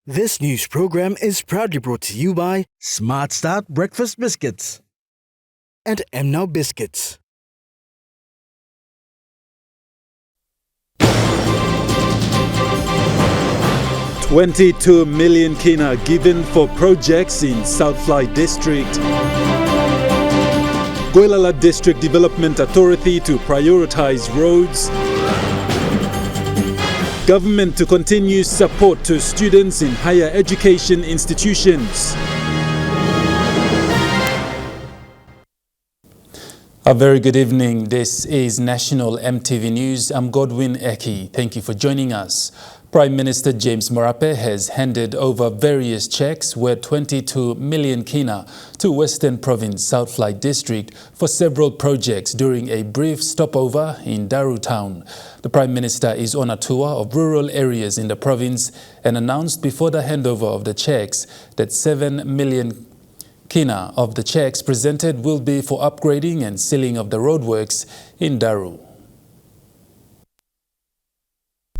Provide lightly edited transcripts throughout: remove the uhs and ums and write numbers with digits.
This news program is proudly brought to you by Smart Start Breakfast Biscuits and Now Biscuits. $22 million kina given for projects in Southfly District. Goilala District Development Authority to prioritize roads. Government to continue support to students in higher education institutions. A very good evening. This is National EMTV News. I'm Godwin Eki. Thank you for joining us. Prime Minister James Marape has handed over various cheques worth 22 million kina to Western Province Southfly District for several projects during a brief stopover in Daru Town. The Prime Minister is on a tour of rural areas in the province and announced before the handover of the cheques that 7 million kina of the cheques presented will be for upgrading and sealing of the roadworks in Daru.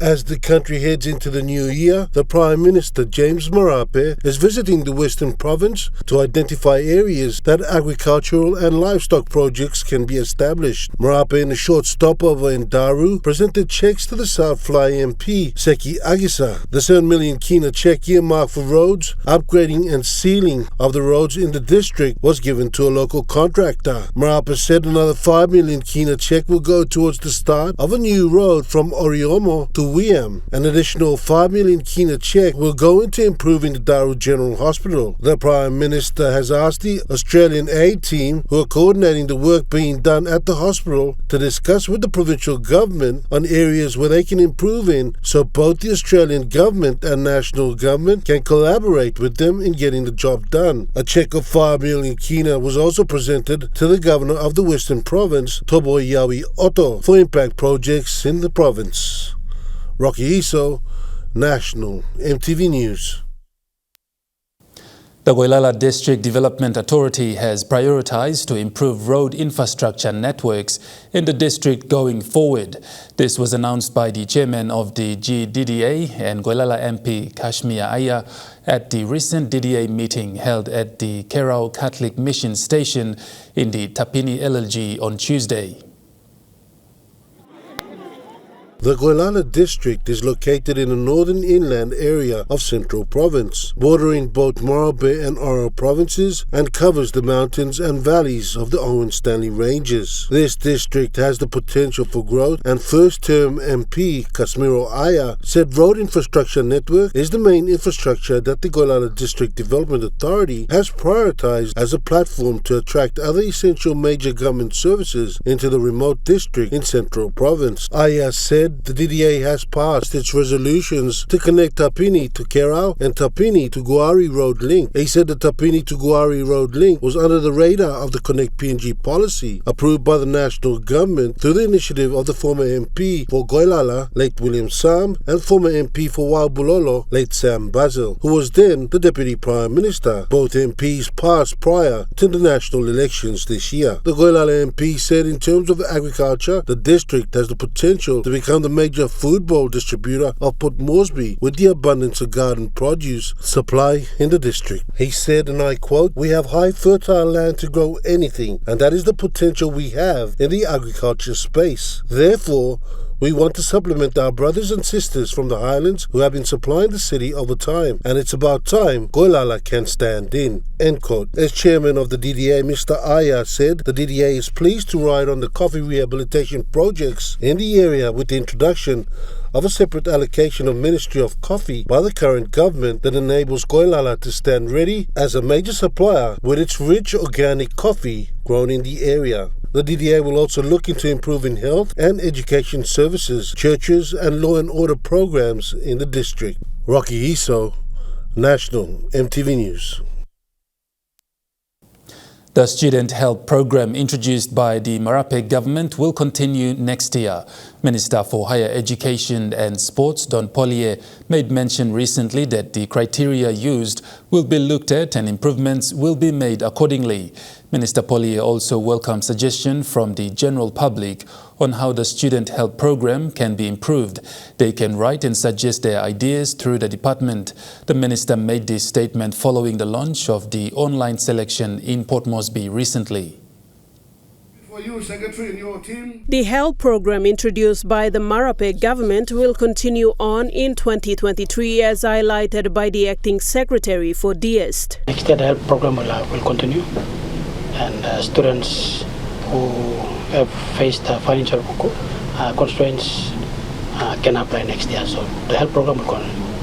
As the country heads into the new year, the Prime Minister James Marape is visiting the Western Province to identify areas that agricultural and livestock projects can be established. Marape, in a short stopover in Daru, presented cheques to the Southfly MP, Seki Agisa. The 7 million kina cheque earmarked for roads, upgrading and sealing of the roads in the district was given to a local contractor. Marape said another 5 million kina cheque will go towards the start of a new road from Oriomo to Wiam. An additional 5 million kina cheque will go into improving the Daru General Hospital. The Prime Minister has asked the Australian aid team, who are coordinating the work being done at the hospital, to discuss with the provincial government on areas where they can improve in, so both the Australian government and national government can collaborate with them in getting the job done. A cheque of 5 million kina was also presented to the Governor of the Western Province, Toboyawi Otto, for impact projects in the province. Rocky Iso, National EMTV News. The Goilala District Development Authority has prioritized to improve road infrastructure networks in the district going forward. This was announced by the chairman of the GDDA and Goilala MP Kashmir Aya at the recent DDA meeting held at the Kerau Catholic Mission Station in the Tapini LLG on Tuesday. The Goilala district is located in the northern inland area of Central Province, bordering both Morobe and Oro provinces, and covers the mountains and valleys of the Owen Stanley Ranges. This district has the potential for growth, and first-term MP Kashmir Aya said road infrastructure network is the main infrastructure that the Goilala District Development Authority has prioritized as a platform to attract other essential major government services into the remote district in Central Province. Aya said the DDA has passed its resolutions to connect Tapini to Kerau and Tapini to Guari Road link. He said the Tapini to Guari Road link was under the radar of the Connect PNG policy approved by the national government through the initiative of the former MP for Goilala, late William Sam, and former MP for Waubulolo, late Sam Basil, who was then the Deputy Prime Minister. Both MPs passed prior to the national elections this year. The Goilala MP said in terms of agriculture, the district has the potential to become the major food bowl distributor of Port Moresby with the abundance of garden produce supply in the district. He said, and I quote, "We have high fertile land to grow anything, and that is the potential we have in the agriculture space. Therefore, we want to supplement our brothers and sisters from the highlands who have been supplying the city over time, and it's about time Goilala can stand in." End quote. As chairman of the DDA, Mr. Aya said the DDA is pleased to ride on the coffee rehabilitation projects in the area with the introduction of a separate allocation of Ministry of Coffee by the current government that enables Goilala to stand ready as a major supplier with its rich organic coffee grown in the area. The DDA will also look into improving health and education services, churches and law and order programs in the district. Rocky Iso, National EMTV News. The student health program introduced by the Marape government will continue next year. Minister for Higher Education and Sports, Don Pollier, made mention recently that the criteria used will be looked at and improvements will be made accordingly. Minister Polye also welcomed suggestions from the general public on how the student health program can be improved. They can write and suggest their ideas through the department. The minister made this statement following the launch of the online selection in Port Moresby recently. For you, Secretary, and your team. The health program introduced by the Marape government will continue on in 2023 as highlighted by the acting secretary for DIEST. Next year the health program will continue, and students who have faced financial constraints can apply next year. So the health program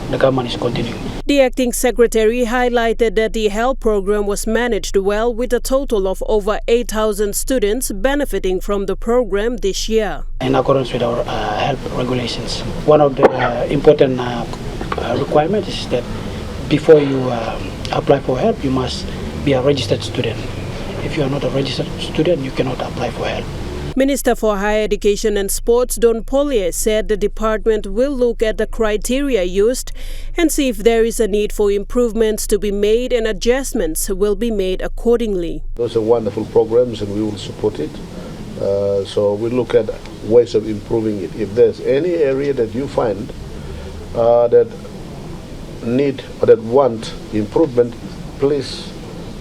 the government is continuing. The acting secretary highlighted that the health program was managed well with a total of over 8,000 students benefiting from the program this year. In accordance with our health regulations, one of the important requirements is that before you apply for help, you must be a registered student. If you are not a registered student, you cannot apply for help. Minister for Higher Education and Sports Don Polye said the department will look at the criteria used and see if there is a need for improvements to be made, and adjustments will be made accordingly. Those are wonderful programs and we will support it. So we'll look at ways of improving it. If there's any area that you find that need or that want improvement, please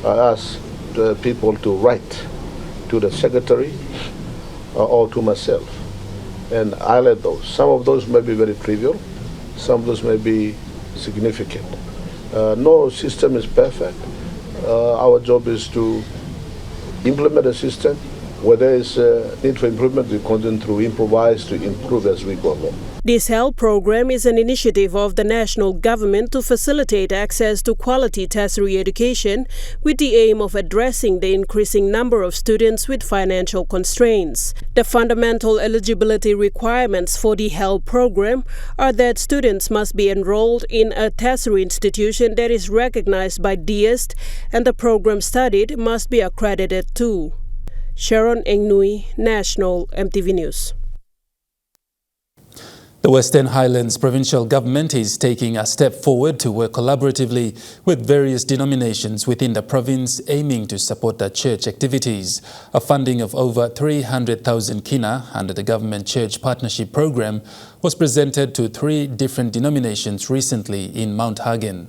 ask the people to write to the secretary or to myself, and highlight those. Some of those may be very trivial, some of those may be significant. No system is perfect. Our job is to implement a system. Where there is a need for improvement, we continue to improvise to improve as we go along. This health program is an initiative of the national government to facilitate access to quality tertiary education with the aim of addressing the increasing number of students with financial constraints. The fundamental eligibility requirements for the health program are that students must be enrolled in a tertiary institution that is recognized by DIEST, and the program studied must be accredited too. Sharon Engnui, National EMTV News. The Western Highlands Provincial Government is taking a step forward to work collaboratively with various denominations within the province, aiming to support the church activities. A funding of over 300,000 kina under the Government Church Partnership Program was presented to 3 different denominations recently in Mount Hagen.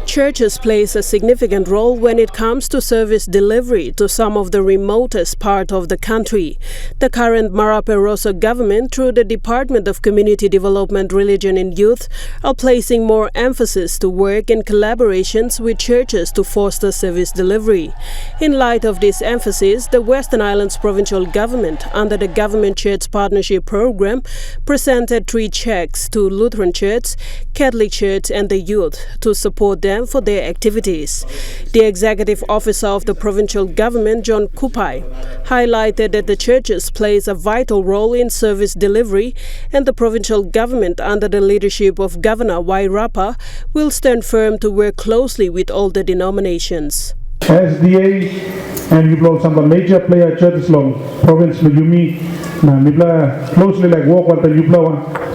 Churches play a significant role when it comes to service delivery to some of the remotest part of the country. The current Marape Rosa government, through the Department of Community Development, Religion and Youth, are placing more emphasis to work in collaborations with churches to foster service delivery. In light of this emphasis, the Western Islands Provincial Government, under the Government Church Partnership Program, presented 3 checks to Lutheran Church, Catholic Church and the youth to support them for their activities. The Executive Officer of the Provincial Government, John Kupai, highlighted that the churches plays a vital role in service delivery, and the Provincial Government, under the leadership of Governor Wairapa, will stand firm to work closely with all the denominations. SDA and we blow some major player churches long province Mayumi na nibla closely like walk what you blow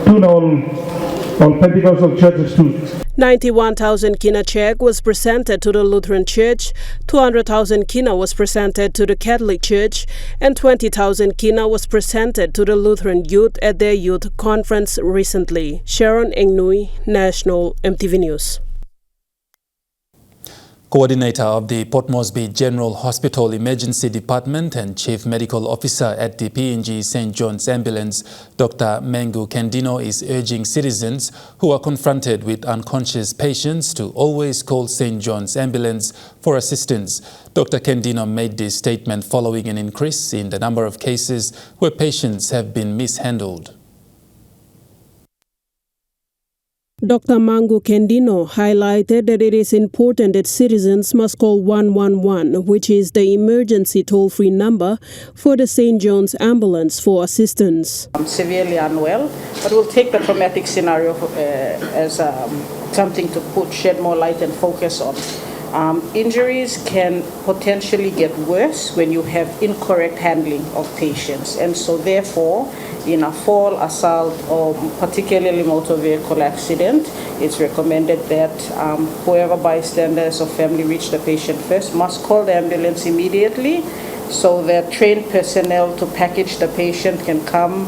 to all Pentecostal churches too. 91,000 kina check was presented to the Lutheran Church, 200,000 kina was presented to the Catholic Church, and 20,000 kina was presented to the Lutheran Youth at their youth conference recently. Sharon Engnui, National EMTV News. Coordinator of the Port Moresby General Hospital Emergency Department and Chief Medical Officer at the PNG St. John's Ambulance, Dr. Mangu Candino, is urging citizens who are confronted with unconscious patients to always call St. John's Ambulance for assistance. Dr. Candino made this statement following an increase in the number of cases where patients have been mishandled. Dr. Mangu Candino highlighted that it is important that citizens must call 111, which is the emergency toll-free number for the St. John's Ambulance for assistance. I'm severely unwell, but we'll take the traumatic scenario as something to shed more light and focus on. Injuries can potentially get worse when you have incorrect handling of patients, and so therefore, in a fall, assault, or particularly motor vehicle accident, it's recommended that whoever bystanders or family reach the patient first must call the ambulance immediately, so that trained personnel to package the patient can come,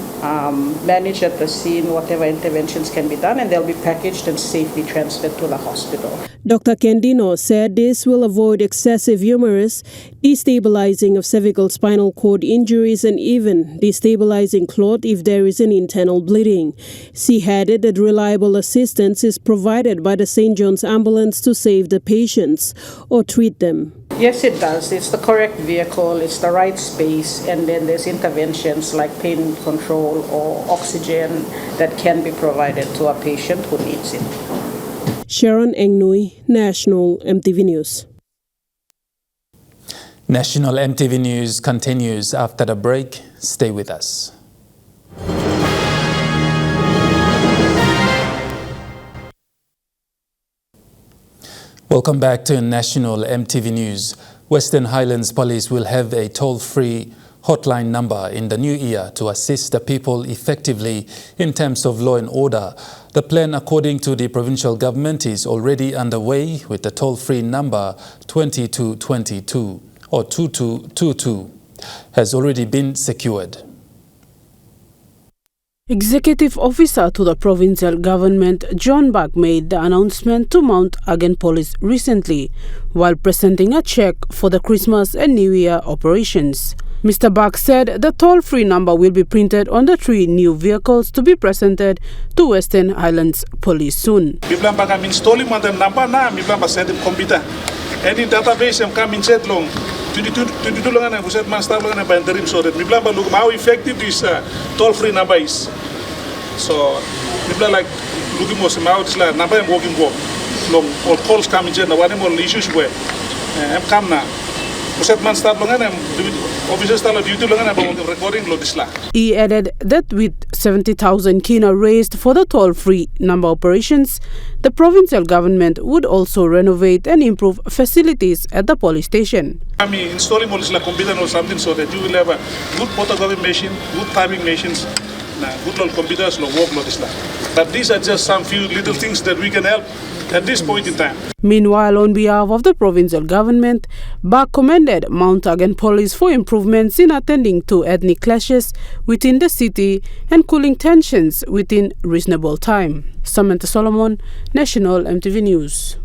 manage at the scene whatever interventions can be done, and they'll be packaged and safely transferred to the hospital. Dr. Kendino said this will avoid excessive humerus, destabilizing of cervical spinal cord injuries, and even destabilizing clot if there is an internal bleeding. She added that reliable assistance is provided by the St. John's ambulance to save the patients or treat them. Yes, it does. It's the correct vehicle, it's the right space, and then there's interventions like pain control or oxygen that can be provided to a patient who needs it. Sharon Engnui, National EMTV News. National EMTV News continues after the break. Stay with us. Welcome back to National EMTV News. Western Highlands Police will have a toll-free hotline number in the new year to assist the people effectively in terms of law and order. The plan, according to the provincial government, is already underway with the toll-free number 2222 or 2222 has already been secured. Executive Officer to the provincial government, John Buck, made the announcement to Mount Again Police recently while presenting a check for the Christmas and New Year operations. Mr. Buck said the toll-free number will be printed on the 3 new vehicles to be presented to Western Highlands Police soon. Miblamba kami installing the number na miblamba send computer. Any database am kami set long. Tudu lang na buset man start lang na banderim so that miblamba look how effective this toll-free number is. So miblamba like looking more how this like number am working for long all calls coming in na one more issues where am come na. He added that with 70,000 kina raised for the toll-free number operations, the provincial government would also renovate and improve facilities at the police station. I mean, installing all this like computer or something so that you will have a good photocopy machine, good typing machines, good old computers, work this. But these are just some few little things that we can help at this point in time. Meanwhile, on behalf of the provincial government, Buck commended Mount Again Police for improvements in attending to ethnic clashes within the city and cooling tensions within reasonable time. Samantha Solomon, National EMTV News.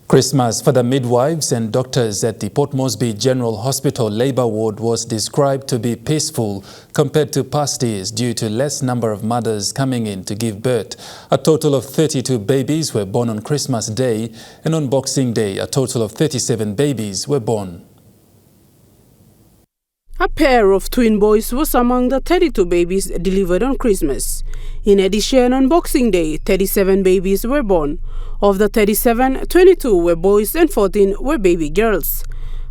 Christmas for the midwives and doctors at the Port Moresby General Hospital Labour Ward was described to be peaceful compared to past years due to less number of mothers coming in to give birth. A total of 32 babies were born on Christmas Day, and on Boxing Day a total of 37 babies were born. A pair of twin boys was among the 32 babies delivered on Christmas. In addition, on Boxing Day, 37 babies were born. Of the 37, 22 were boys and 14 were baby girls.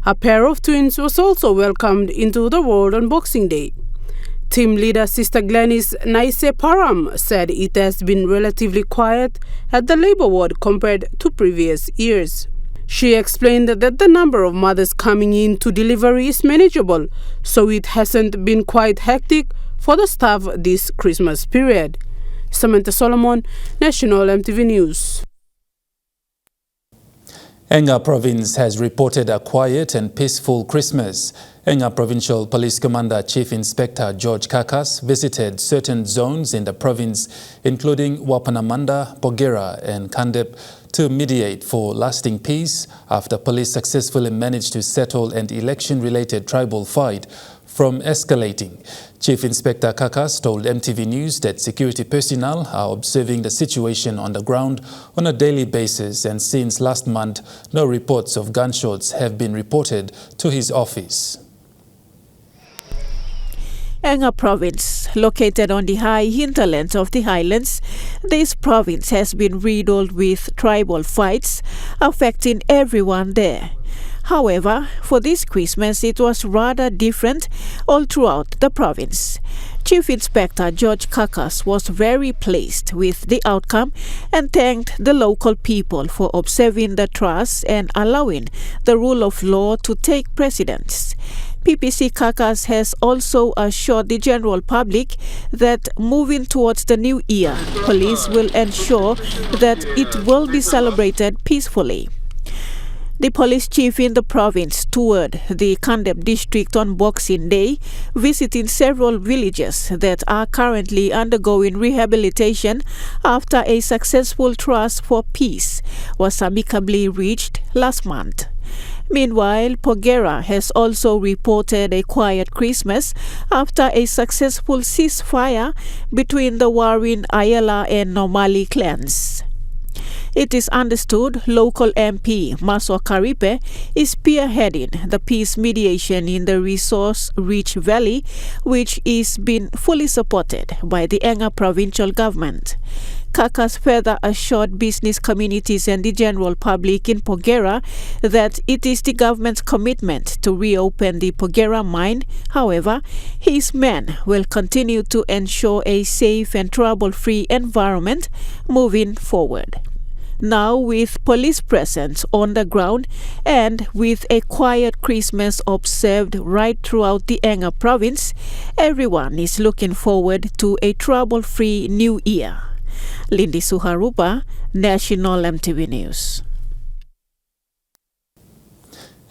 A pair of twins was also welcomed into the world on Boxing Day. Team leader Sister Glenys Naise Param said it has been relatively quiet at the labor ward compared to previous years. She explained that the number of mothers coming in to delivery is manageable, so it hasn't been quite hectic for the staff this Christmas period. Samantha Solomon, National EMTV News. Enga Province has reported a quiet and peaceful Christmas. Enga Provincial Police Commander Chief Inspector George Kakas visited certain zones in the province, including Wapanamanda, Pogera and Kandep, to mediate for lasting peace after police successfully managed to settle an election-related tribal fight from escalating. Chief Inspector Kakas told EMTV News that security personnel are observing the situation on the ground on a daily basis, and since last month, no reports of gunshots have been reported to his office. Enga Province, located on the high hinterlands of the highlands, this province has been riddled with tribal fights affecting everyone there. However, for this Christmas, it was rather different all throughout the province. Chief Inspector George Kakas was very pleased with the outcome and thanked the local people for observing the trust and allowing the rule of law to take precedence. PPC Kakas has also assured the general public that moving towards the new year, police will ensure that it will be celebrated peacefully. The police chief in the province toured the Kandep district on Boxing Day, visiting several villages that are currently undergoing rehabilitation after a successful trust for peace was amicably reached last month. Meanwhile, Pogera has also reported a quiet Christmas after a successful ceasefire between the warring Ayala and Nomali clans. It is understood local MP Maso Karipe is spearheading the peace mediation in the resource-rich valley, which is being fully supported by the Enga provincial government. Kakas further assured business communities and the general public in Pogera that it is the government's commitment to reopen the Pogera mine. However, his men will continue to ensure a safe and trouble-free environment moving forward. Now, with police presence on the ground and with a quiet Christmas observed right throughout the Enga province, everyone is looking forward to a trouble-free new year. Lindy Suharupa, National EMTV News.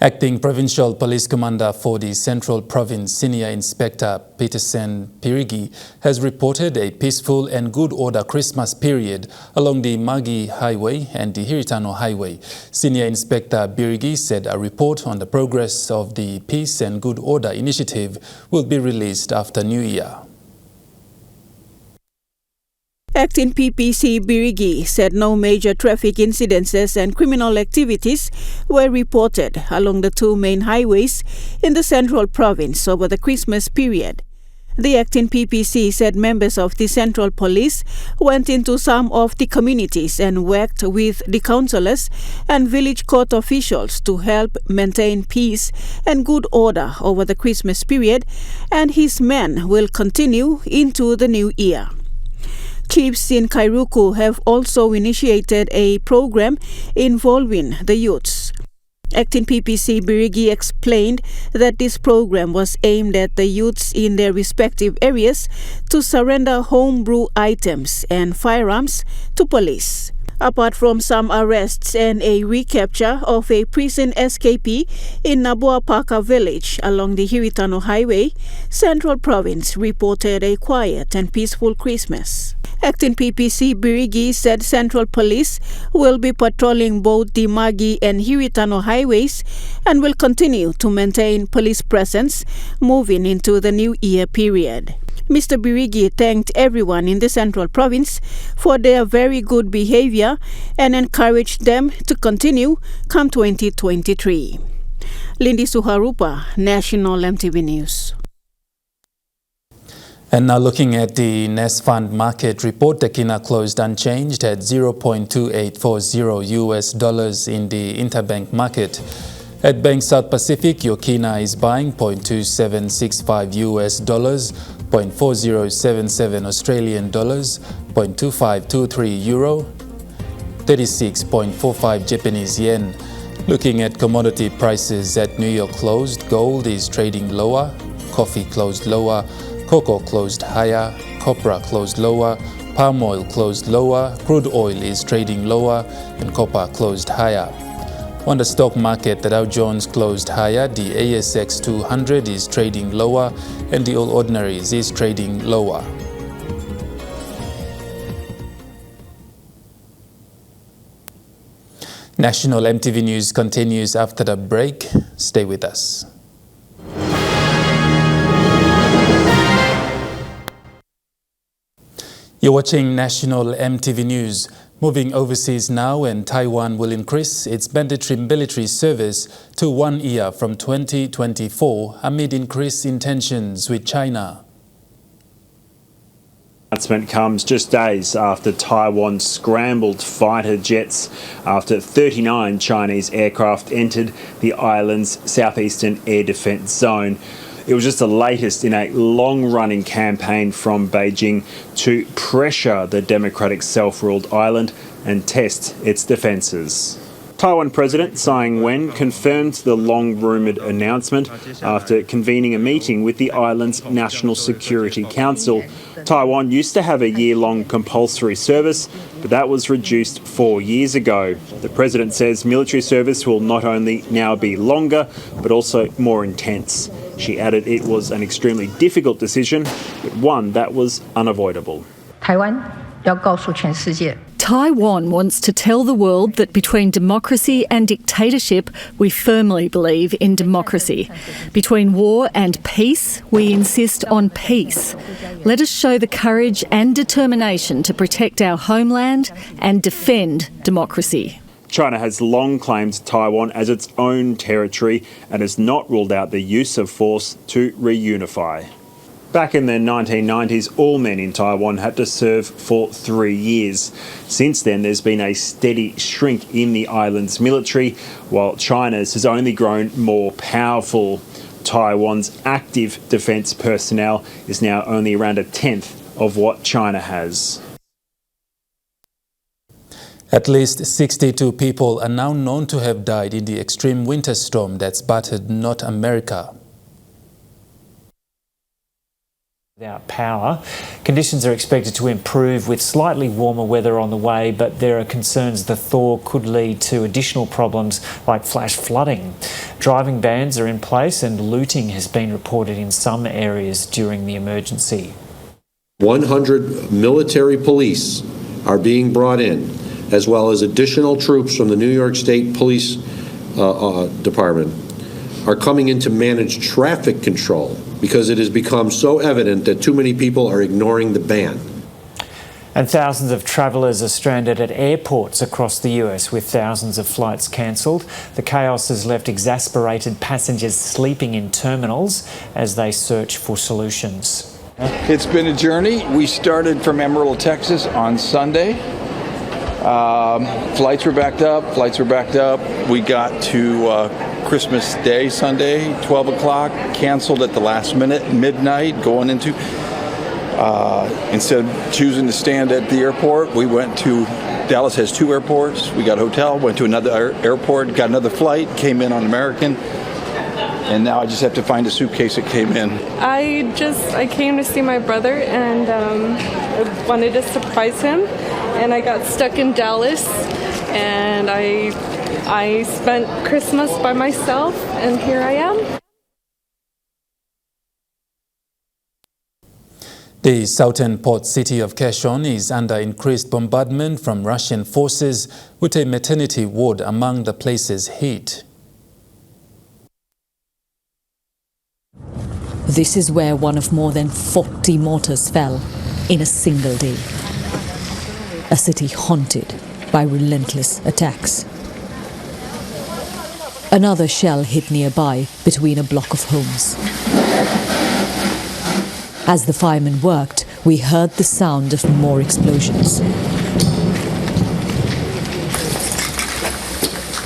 Acting Provincial Police Commander for the Central Province, Senior Inspector Peterson Pirigi, has reported a peaceful and good order Christmas period along the Magi Highway and the Hiritano Highway. Senior Inspector Pirigi said a report on the progress of the Peace and Good Order initiative will be released after New Year. Acting PPC Birigi said no major traffic incidences and criminal activities were reported along the two main highways in the Central Province over the Christmas period. The acting PPC said members of the Central Police went into some of the communities and worked with the councillors and village court officials to help maintain peace and good order over the Christmas period, and his men will continue into the new year. Chiefs in Kairuku have also initiated a program involving the youths. Acting PPC Birigi explained that this program was aimed at the youths in their respective areas to surrender homebrew items and firearms to police. Apart from some arrests and a recapture of a prison escapee in Nabuapaka village along the Hiritano Highway, Central Province reported a quiet and peaceful Christmas. Acting PPC Birigi said Central Police will be patrolling both the Magi and Hiritano highways and will continue to maintain police presence moving into the new year period. Mr. Birigi thanked everyone in the Central Province for their very good behavior and encouraged them to continue come 2023. Lindy Suharupa, National EMTV News. And now looking at the Nest Fund market report, the Kina closed unchanged at $0.2840 US in the interbank market. At Bank South Pacific, your Kina is buying $0.2765 US, $0.4077 Australian dollars, $0.2523 euro, 36.45 Japanese yen. Looking at commodity prices at New York closed, gold is trading lower, coffee closed lower, cocoa closed higher, copra closed lower, palm oil closed lower, crude oil is trading lower, and copper closed higher. On the stock market, the Dow Jones closed higher, the ASX 200 is trading lower, and the All Ordinaries is trading lower. National EMTV News continues after the break. Stay with us. You're watching National EMTV News. Moving overseas now, and Taiwan will increase its mandatory military service to 1 year from 2024 amid increased tensions with China. The announcement comes just days after Taiwan scrambled fighter jets after 39 Chinese aircraft entered the island's southeastern air defense zone. It was just the latest in a long-running campaign from Beijing to pressure the democratic self-ruled island and test its defences. Taiwan President Tsai Ing-wen confirmed the long-rumoured announcement after convening a meeting with the island's National Security Council. Taiwan used to have a year-long compulsory service, but that was reduced 4 years ago. The president says military service will not only now be longer, but also more intense. She added it was an extremely difficult decision, but one that was unavoidable. Taiwan wants to tell the world that between democracy and dictatorship, we firmly believe in democracy. Between war and peace, we insist on peace. Let us show the courage and determination to protect our homeland and defend democracy. China has long claimed Taiwan as its own territory and has not ruled out the use of force to reunify. Back in the 1990s, all men in Taiwan had to serve for 3 years. Since then, there's been a steady shrink in the island's military, while China's has only grown more powerful. Taiwan's active defence personnel is now only around a tenth of what China has. At least 62 people are now known to have died in the extreme winter storm that's battered North America. Without power, conditions are expected to improve with slightly warmer weather on the way, but there are concerns the thaw could lead to additional problems like flash flooding. Driving bans are in place and looting has been reported in some areas during the emergency. 100 military police are being brought in, as well as additional troops from the New York State Police Department are coming in to manage traffic control because it has become so evident that too many people are ignoring the ban. And thousands of travellers are stranded at airports across the US with thousands of flights cancelled. The chaos has left exasperated passengers sleeping in terminals as they search for solutions. It's been a journey. We started from Amarillo, Texas on Sunday. Flights were backed up. We got to Christmas Day, Sunday, 12 o'clock, canceled at the last minute, midnight, going into, instead of choosing to stand at the airport, we went to, Dallas has 2 airports, we got a hotel, went to another airport, got another flight, came in on American, and now I just have to find a suitcase that came in. I came to see my brother and I wanted to surprise him, and I got stuck in Dallas, and I spent Christmas by myself, and here I am. The southern port city of Kherson is under increased bombardment from Russian forces, with a maternity ward among the places hit. This is where one of more than 40 mortars fell in a single day. A city haunted by relentless attacks. Another shell hit nearby between a block of homes. As the firemen worked, we heard the sound of more explosions.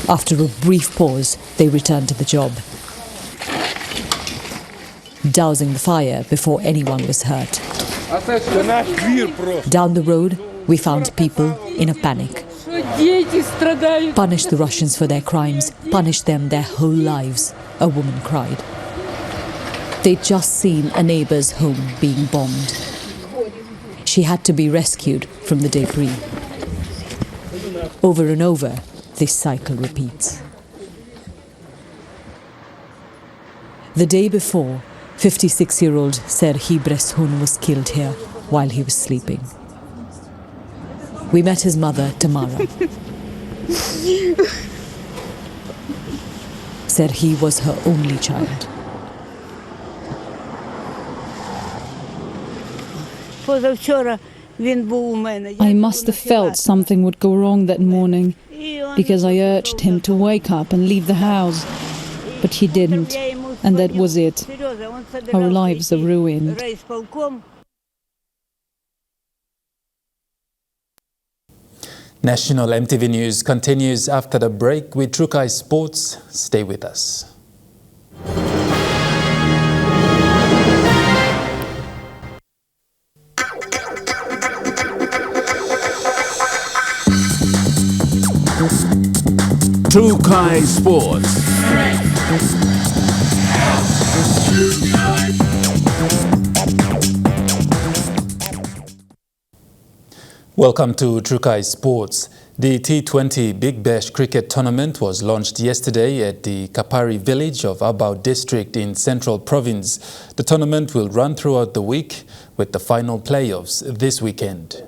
After a brief pause, they returned to the job, dousing the fire before anyone was hurt. Down the road, we found people in a panic. Punish the Russians for their crimes, punish them their whole lives, a woman cried. They'd just seen a neighbour's home being bombed. She had to be rescued from the debris. Over and over, this cycle repeats. The day before, 56-year-old Serhiy Breshun was killed here while he was sleeping. We met his mother, Tamara. Serhiy was her only child. I must have felt something would go wrong that morning, because I urged him to wake up and leave the house. But he didn't, and that was it. Our lives are ruined. National EMTV News continues after the break with Trukai Sports. Stay with us. Trukai Sports. Welcome to Trukai Sports. The T20 Big Bash cricket tournament was launched yesterday at the Kapari village of Abau district in Central Province. The tournament will run throughout the week with the final playoffs this weekend.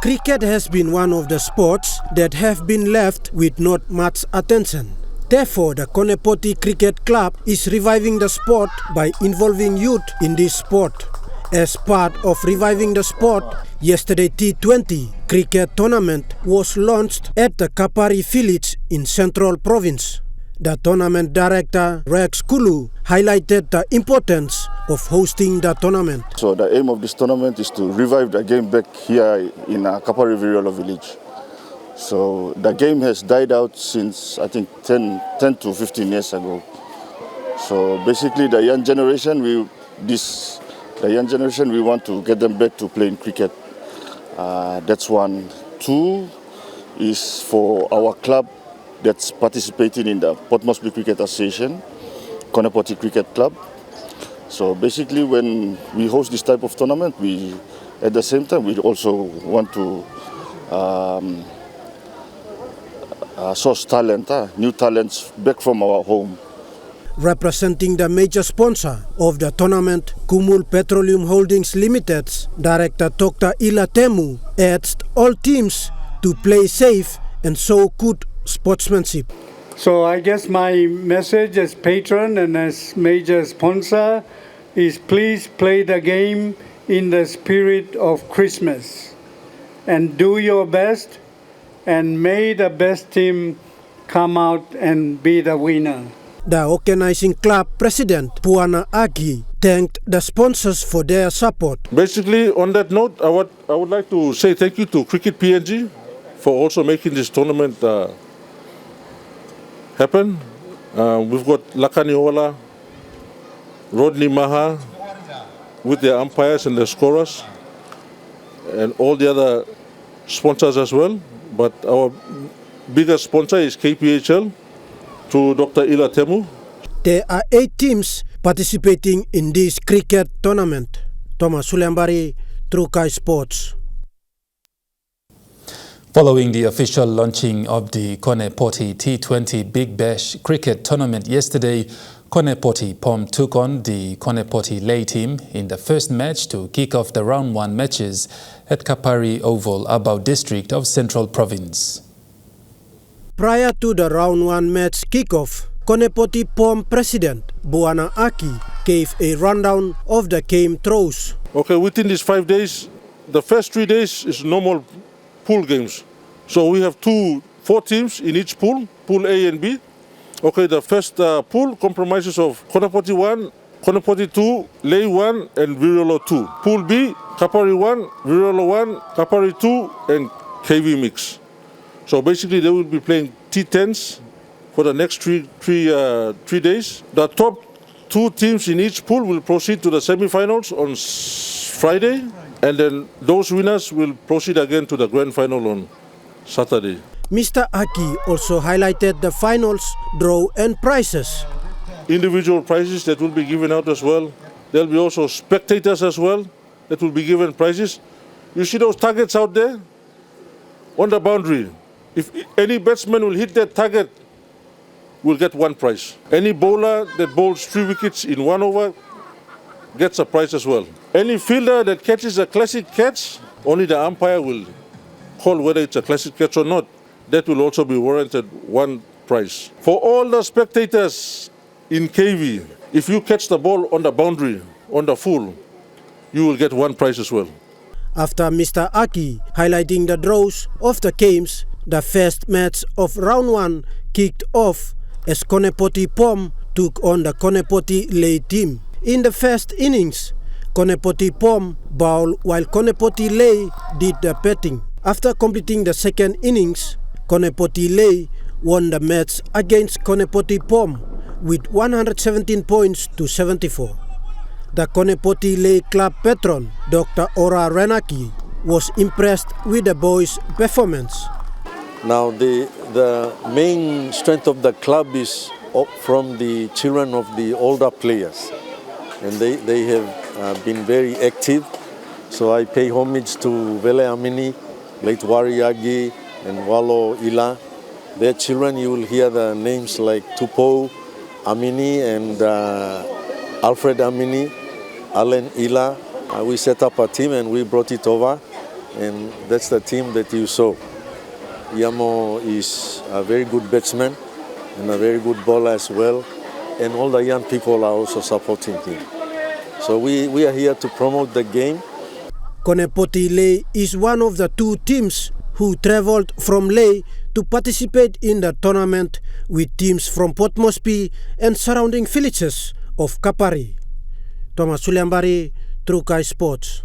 Cricket has been one of the sports that have been left with not much attention. Therefore, the Konepoti Cricket Club is reviving the sport by involving youth in this sport. As part of reviving the sport, yesterday T20 cricket tournament was launched at the Kapari village in Central Province. The tournament director, Rex Kulu, highlighted the importance of hosting the tournament. So the aim of this tournament is to revive the game back here in Kapari village. So the game has died out since I think 10 to 15 years ago. So basically the young generation, we want to get them back to playing cricket. That's one. Two is for our club that's participating in the Port Moresby Cricket Association, Konepoti Cricket Club. So basically when we host this type of tournament, at the same time we also want to source talent, new talents back from our home. Representing the major sponsor of the tournament, Kumul Petroleum Holdings Limited's director Dr. Ila Temu urged all teams to play safe and show good sportsmanship. So I guess my message as patron and as major sponsor is please play the game in the spirit of Christmas and do your best, and may the best team come out and be the winner. The organizing club president, Puana Aki, thanked the sponsors for their support. Basically, on that note, I would like to say thank you to Cricket PNG for also making this tournament happen. We've got Lakaniola, Rodney Maha, with their umpires and their scorers, and all the other sponsors as well. But our biggest sponsor is KPHL, to Dr. Ila Temu. There are 8 teams participating in this cricket tournament. Thomas Suliambari, Trukai Sports. Following the official launching of the Konepoti T20 Big Bash cricket tournament yesterday, Konepoti POM took on the Konepoti Lay team in the first match to kick off the round 1 matches at Kapari Oval, Abau district of Central Province. Prior to the round 1 match kickoff, Konepoti POM president Buana Aki gave a rundown of the game throws. Okay, within these 5 days, the first 3 days is normal pool games. So we have 4 teams in each pool, pool A and B. Okay, the first pool comprises of Konepoti 1, Konepoti 2, Lay 1 and Virolo 2. Pool B, Kapari 1, Virolo 1, Kapari 2 and KV mix. So basically they will be playing T10s for the next three days. The top 2 teams in each pool will proceed to the semi-finals on Friday, and then those winners will proceed again to the grand final on Saturday. Mr. Aki also highlighted the finals, draw and prizes. Individual prizes that will be given out as well. There will be also spectators as well that will be given prizes. You see those targets out there on the boundary. If any batsman will hit that target, will get 1 prize. Any bowler that bowls 3 wickets in 1 over gets a prize as well. Any fielder that catches a classic catch, only the umpire will call whether it's a classic catch or not. That will also be warranted 1 prize. For all the spectators in KV, if you catch the ball on the boundary, on the full, you will get 1 prize as well. After Mr. Aki highlighting the draws of the games, the first match of round 1 kicked off as Konepoti POM took on the Konepoti Lay team. In the first innings, Konepoti POM bowled while Konepoti Lay did the batting. After completing the second innings, Konepoti Lay won the match against Konepoti POM with 117 points to 74. The Konepoti Lay Club patron, Dr. Ora Renaki, was impressed with the boys' performance. Now, the main strength of the club is from the children of the older players, and they have been very active. So I pay homage to Vele Amini, late Wariagi, and Walo Ila. Their children, you will hear the names like Tupo Amini and Alfred Amini, Allen Ila. We set up a team and we brought it over, and that's the team that you saw. Yamo is a very good batsman and a very good bowler as well, and all the young people are also supporting him. So we are here to promote the game. Konepoti Lay is one of the two teams who travelled from Lay to participate in the tournament with teams from Port Moresby and surrounding villages of Kapari. Thomas Suliambari, Trukai Sports.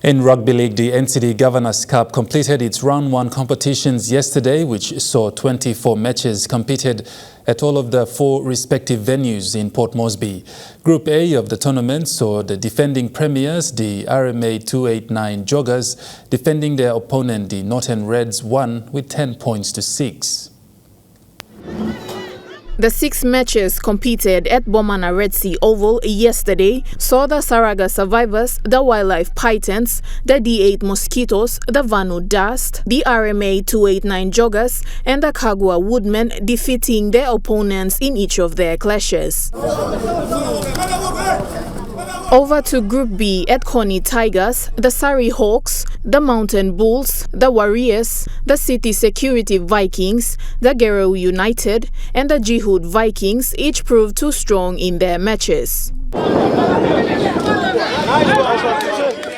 In Rugby League, the NCD Governors Cup completed its Round 1 competitions yesterday, which saw 24 matches competed at all of the 4 respective venues in Port Moresby. Group A of the tournament saw the defending premiers, the RMA 289 Joggers, defending their opponent, the Northern Reds, won with 10 points to 6. The 6 matches competed at Bomana Red Sea Oval yesterday saw the Saraga Survivors, the Wildlife Pythons, the D8 Mosquitoes, the Vanu Dust, the RMA 289 Joggers, and the Kagwa Woodmen defeating their opponents in each of their clashes. Over to Group B at Coney Tigers, the Surrey Hawks, the Mountain Bulls, the Warriors, the City Security Vikings, the Gero United, and the Jihud Vikings each proved too strong in their matches.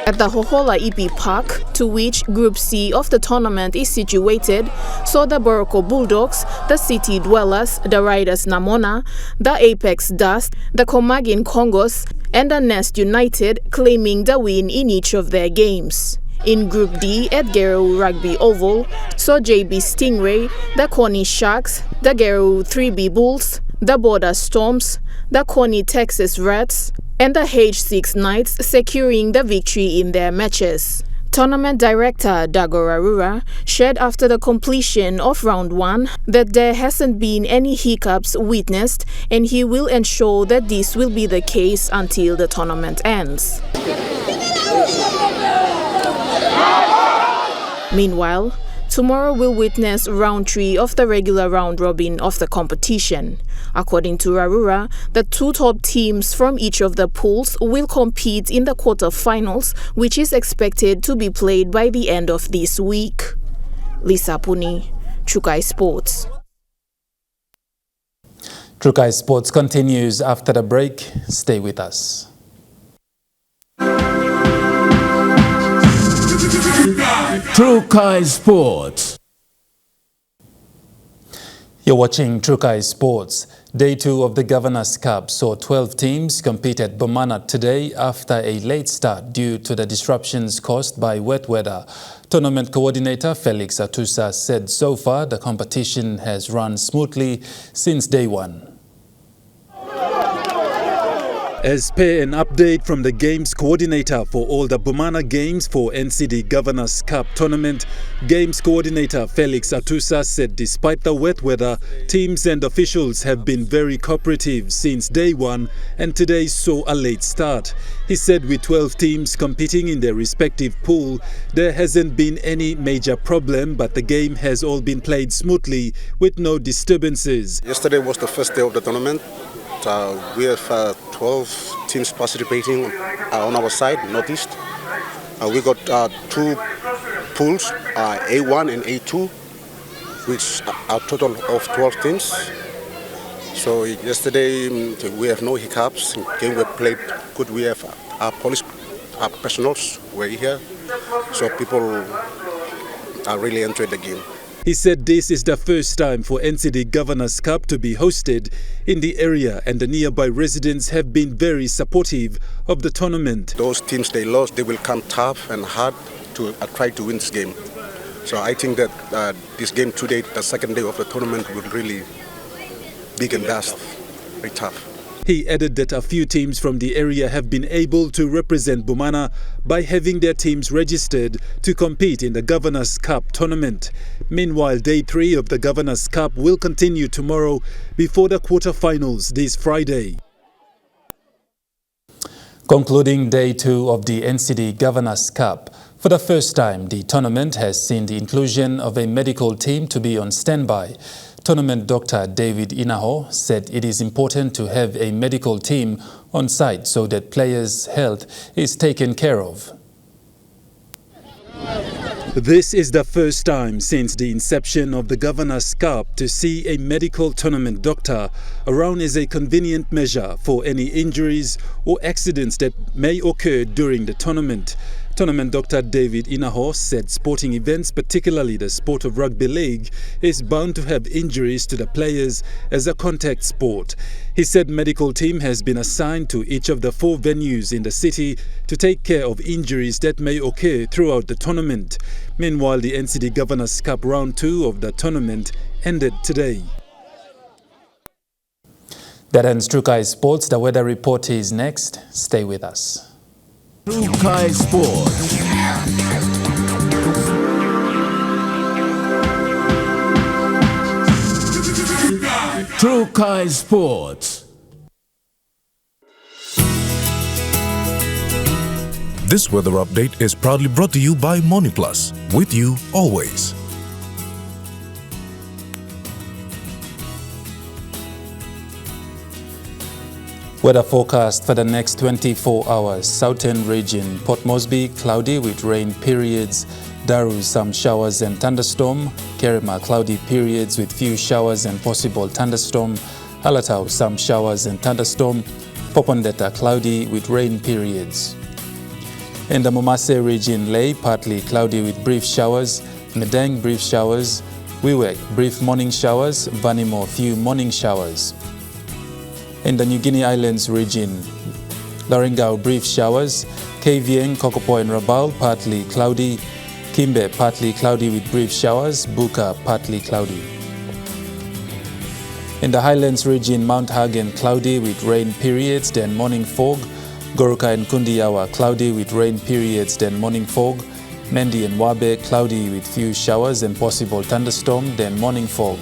At the Hohola EP Park, to which Group C of the tournament is situated, saw the Boroko Bulldogs, the City Dwellers, the Riders Namona, the Apex Dust, the Komagin Congos, and the Nest United claiming the win in each of their games. In Group D at Gero Rugby Oval, saw JB Stingray, the Coney Sharks, the Gero 3B Bulls, the Border Storms, the Coney Texas Rats, and the H6 Knights securing the victory in their matches. Tournament director Dago Arura shared after the completion of Round 1 that there hasn't been any hiccups witnessed, and he will ensure that this will be the case until the tournament ends. Meanwhile, tomorrow will witness Round 3 of the regular round robin of the competition. According to Arura, the 2 top teams from each of the pools will compete in the quarter-finals, which is expected to be played by the end of this week. Lisa Puni, Trukai Sports. Trukai Sports continues after the break. Stay with us. Trukai Sports. You're watching Trukai Sports. Day 2 of the Governors Cup saw 12 teams compete at Bomana today after a late start due to the disruptions caused by wet weather. Tournament coordinator Felix Atusa said so far the competition has run smoothly since day 1. As per an update from the Games Coordinator for all the Bomana Games for NCD Governors Cup Tournament, Games Coordinator Felix Atusa said despite the wet weather, teams and officials have been very cooperative since day 1 and today saw a late start. He said with 12 teams competing in their respective pool, there hasn't been any major problem, but the game has all been played smoothly with no disturbances. Yesterday was the first day of the tournament. We have 12 teams participating on our side, Northeast. We got 2 pools, A1 and A2, which are a total of 12 teams. So yesterday we have no hiccups. Game we played good. We have our police, our professionals were here, so people are really enjoyed the game. He said this is the first time for NCD Governors Cup to be hosted in the area, and the nearby residents have been very supportive of the tournament. Those teams they lost, they will come tough and hard to try to win this game. So I think that this game today, the second day of the tournament, will really big and fast, very tough. He added that a few teams from the area have been able to represent Bumana by having their teams registered to compete in the Governor's Cup tournament. Meanwhile, Day 3 of the Governor's Cup will continue tomorrow before the quarterfinals this Friday. Concluding Day 2 of the NCD Governor's Cup, for the first time, the tournament has seen the inclusion of a medical team to be on standby. Tournament Dr. David Inaho said it is important to have a medical team on site so that players' health is taken care of. This is the first time since the inception of the Governor's Cup to see a medical tournament doctor around as a convenient measure for any injuries or accidents that may occur during the tournament. Tournament Dr. David Inaho said sporting events, particularly the sport of rugby league, is bound to have injuries to the players as a contact sport. He said medical team has been assigned to each of the 4 venues in the city to take care of injuries that may occur throughout the tournament. Meanwhile, the NCD Governor's Cup Round 2 of the tournament ended today. That ends Trukai Sports. The weather report is next. Stay with us. Trukai Sports. Trukai Sports. This weather update is proudly brought to you by MoneyPlus, with you always. Weather forecast for the next 24 hours. Southern region, Port Moresby, cloudy with rain periods. Daru, some showers and thunderstorm. Kerema, cloudy periods with few showers and possible thunderstorm. Halatau, some showers and thunderstorm. Popondetta, cloudy with rain periods. In the Momase region, Ley, partly cloudy with brief showers. Medang, brief showers. Wewak, brief morning showers. Vanimo, few morning showers. In the New Guinea Islands region, Laringau, brief showers. Kavieng, Kokopo and Rabaul, partly cloudy. Kimbe, partly cloudy with brief showers. Buka, partly cloudy. In the Highlands region, Mount Hagen, cloudy with rain periods, then morning fog. Goroka and Kundiawa, cloudy with rain periods, then morning fog. Mendi and Wabe, cloudy with few showers and possible thunderstorm, then morning fog.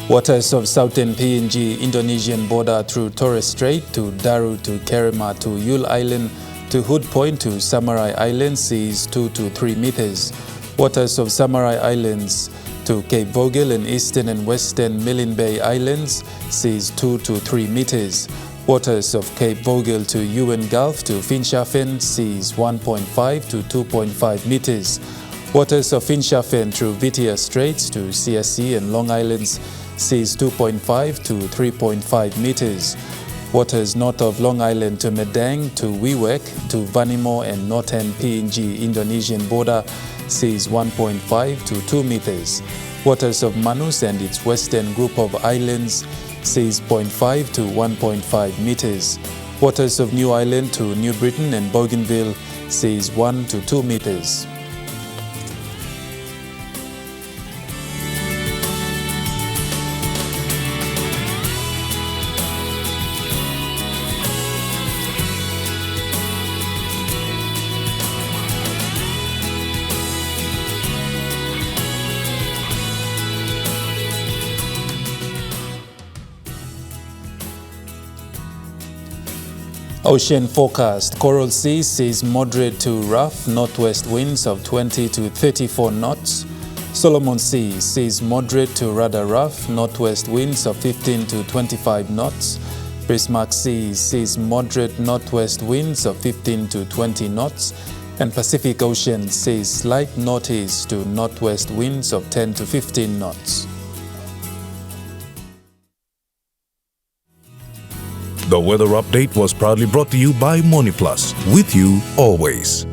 Waters of southern PNG Indonesian border through Torres Strait to Daru to Kerema to Yule Island to Hood Point to Samurai Island seas 2 to 3 meters. Waters of Samurai Islands to Cape Vogel and eastern and western Milne Bay Islands seas 2 to 3 meters. Waters of Cape Vogel to Ewan Gulf to Finschhafen seas 1.5 to 2.5 meters. Waters of Finschhafen through Vitia Straits to CSC and Long Islands seas 2.5 to 3.5 meters. Waters north of Long Island to Medang to Wewak to Vanimo and northern PNG Indonesian border seas 1.5 to 2 meters. Waters of Manus and its western group of islands seas 0.5 to 1.5 meters. Waters of New Island to New Britain and Bougainville seas 1 to 2 meters. Ocean forecast. Coral Sea sees moderate to rough northwest winds of 20 to 34 knots. Solomon Sea sees moderate to rather rough northwest winds of 15 to 25 knots. Bismarck Sea sees moderate northwest winds of 15 to 20 knots. And Pacific Ocean sees slight northeast to northwest winds of 10 to 15 knots. The weather update was proudly brought to you by MoneyPlus, with you always.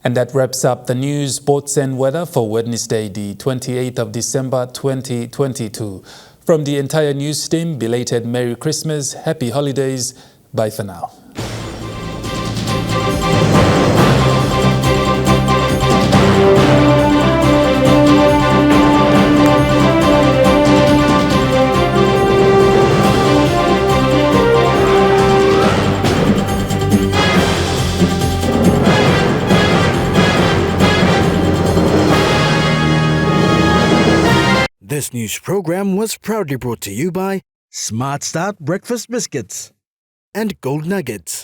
And that wraps up the news, sports and weather for Wednesday, the 28th of December 2022. From the entire news team, belated Merry Christmas, Happy Holidays. Bye for now. This news program was proudly brought to you by Smart Start Breakfast Biscuits and Gold Nuggets.